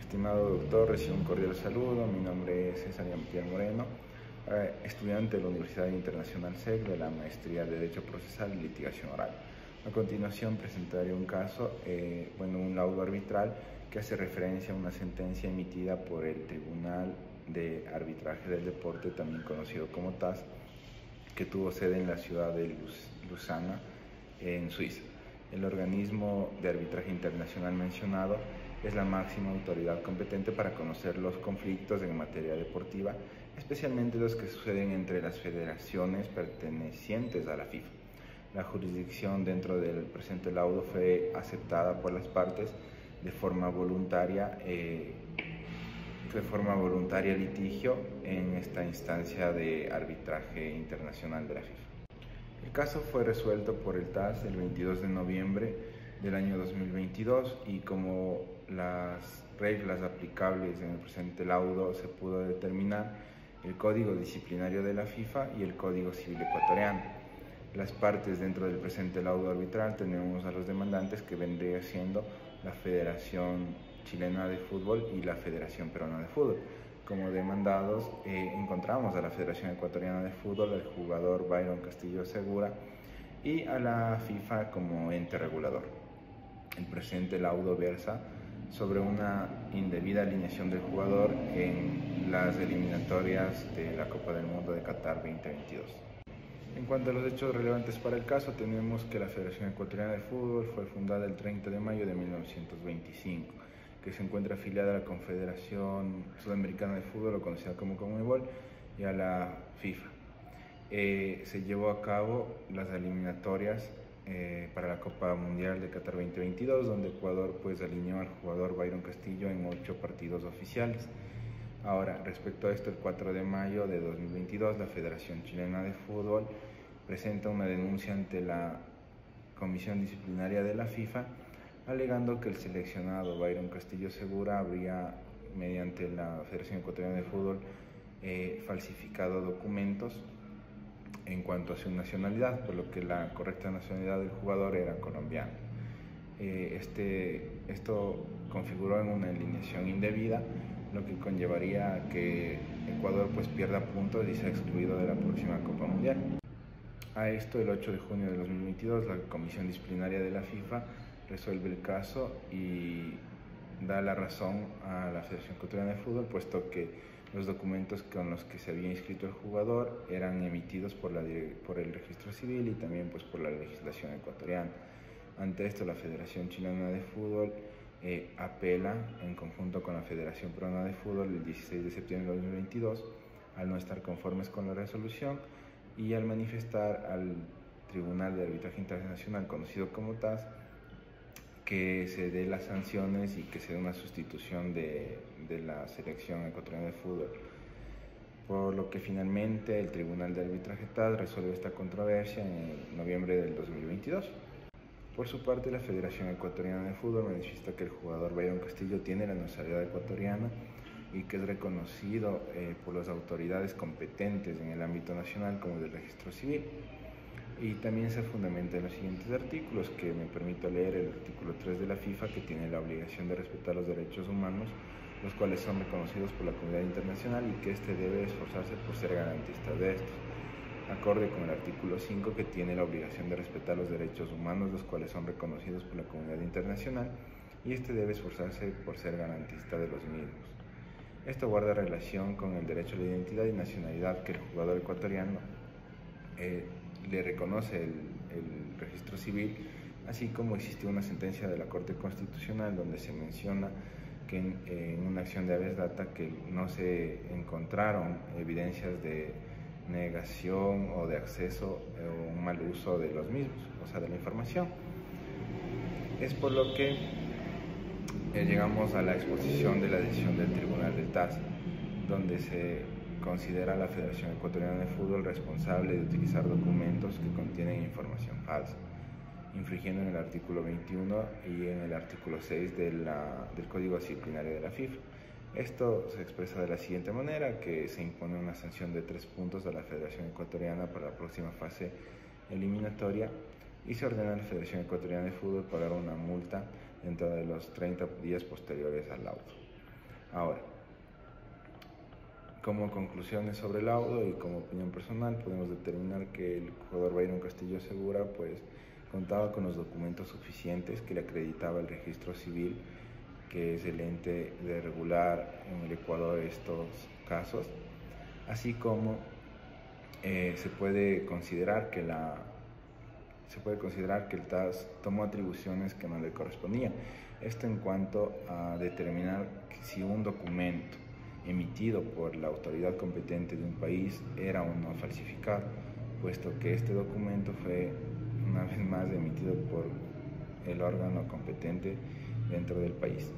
Estimado doctor, recibo un cordial saludo. Mi nombre es César Jean-Pierre Moreno, estudiante de la Universidad Internacional SEC de la Maestría de Derecho Procesal y Litigación Oral. A continuación presentaré un caso, un laudo arbitral que hace referencia a una sentencia emitida por el Tribunal de Arbitraje del Deporte, también conocido como TAS, que tuvo sede en la ciudad de Lausana, en Suiza. El organismo de arbitraje internacional mencionado es la máxima autoridad competente para conocer los conflictos en materia deportiva, especialmente los que suceden entre las federaciones pertenecientes a la FIFA. La jurisdicción dentro del presente laudo fue aceptada por las partes de forma voluntaria litigio en esta instancia de arbitraje internacional de la FIFA. El caso fue resuelto por el TAS el 22 de noviembre del año 2022 y como las reglas aplicables en el presente laudo se pudo determinar el Código Disciplinario de la FIFA y el Código Civil Ecuatoriano. Las partes dentro del presente laudo arbitral tenemos a los demandantes, que vendría siendo la Federación Chilena de Fútbol y la Federación Peruana de Fútbol. Como demandados encontramos a la Federación Ecuatoriana de Fútbol, al jugador Byron Castillo Segura, y a la FIFA como ente regulador. El presente laudo versa sobre una indebida alineación del jugador en las eliminatorias de la Copa del Mundo de Qatar 2022. En cuanto a los hechos relevantes para el caso, tenemos que la Federación Ecuatoriana de Fútbol fue fundada el 30 de mayo de 1925, que se encuentra afiliada a la Confederación Sudamericana de Fútbol, o conocida como CONMEBOL, y a la FIFA. Se llevó a cabo las eliminatorias para la Copa Mundial de Qatar 2022, donde Ecuador alineó al jugador Byron Castillo en 8 partidos oficiales. Ahora, respecto a esto, el 4 de mayo de 2022, la Federación Chilena de Fútbol presenta una denuncia ante la Comisión Disciplinaria de la FIFA, alegando que el seleccionado Byron Castillo Segura habría, mediante la Federación Ecuatoriana de Fútbol, falsificado documentos en cuanto a su nacionalidad, por lo que la correcta nacionalidad del jugador era colombiana. Esto configuró en una alineación indebida, lo que conllevaría a que Ecuador pierda puntos y sea excluido de la próxima Copa Mundial. A esto, el 8 de junio de 2022, la Comisión Disciplinaria de la FIFA resuelve el caso y da la razón a la Federación Ecuatoriana de Fútbol, puesto que los documentos con los que se había inscrito el jugador eran emitidos por el registro civil y también por la legislación ecuatoriana. Ante esto, la Federación Chilena de Fútbol apela en conjunto con la Federación Peruana de Fútbol el 16 de septiembre de 2022 al no estar conformes con la resolución y al manifestar al Tribunal de Arbitraje Internacional, conocido como TAS, que se dé las sanciones y que se dé una sustitución de la selección ecuatoriana de fútbol. Por lo que finalmente el Tribunal de Arbitraje TAS resuelve esta controversia en noviembre del 2022. Por su parte, la Federación Ecuatoriana de Fútbol manifiesta que el jugador Byron Castillo tiene la nacionalidad ecuatoriana y que es reconocido por las autoridades competentes en el ámbito nacional como del registro civil. Y también se fundamenta en los siguientes artículos, que me permito leer: el artículo 3 de la FIFA, que tiene la obligación de respetar los derechos humanos, los cuales son reconocidos por la comunidad internacional, y que éste debe esforzarse por ser garantista de estos. Acorde con el artículo 5, que tiene la obligación de respetar los derechos humanos, los cuales son reconocidos por la comunidad internacional, y este debe esforzarse por ser garantista de los mismos. Esto guarda relación con el derecho a la identidad y nacionalidad que el jugador ecuatoriano le reconoce el registro civil, así como existe una sentencia de la Corte Constitucional donde se menciona que en una acción de habeas data que no se encontraron evidencias de negación o de acceso o un mal uso de los mismos, o sea, de la información. Es por lo que llegamos a la exposición de la decisión del Tribunal del TAS, donde se considera a la Federación Ecuatoriana de Fútbol responsable de utilizar documentos que contienen información falsa, infringiendo en el artículo 21 y en el artículo 6 del Código Disciplinario de la FIFA. Esto se expresa de la siguiente manera: que se impone una sanción de 3 puntos a la Federación Ecuatoriana para la próxima fase eliminatoria, y se ordena a la Federación Ecuatoriana de Fútbol pagar una multa dentro de los 30 días posteriores al laudo. Ahora, como conclusiones sobre el laudo y como opinión personal, podemos determinar que el jugador Byron Castillo Segura pues contaba con los documentos suficientes que le acreditaba el registro civil, que es el ente de regular en el Ecuador estos casos, así como se puede considerar que el TAS tomó atribuciones que no le correspondían. Esto en cuanto a determinar si un documento emitido por la autoridad competente de un país era o no falsificado, puesto que este documento fue una vez más emitido por el órgano competente dentro del país.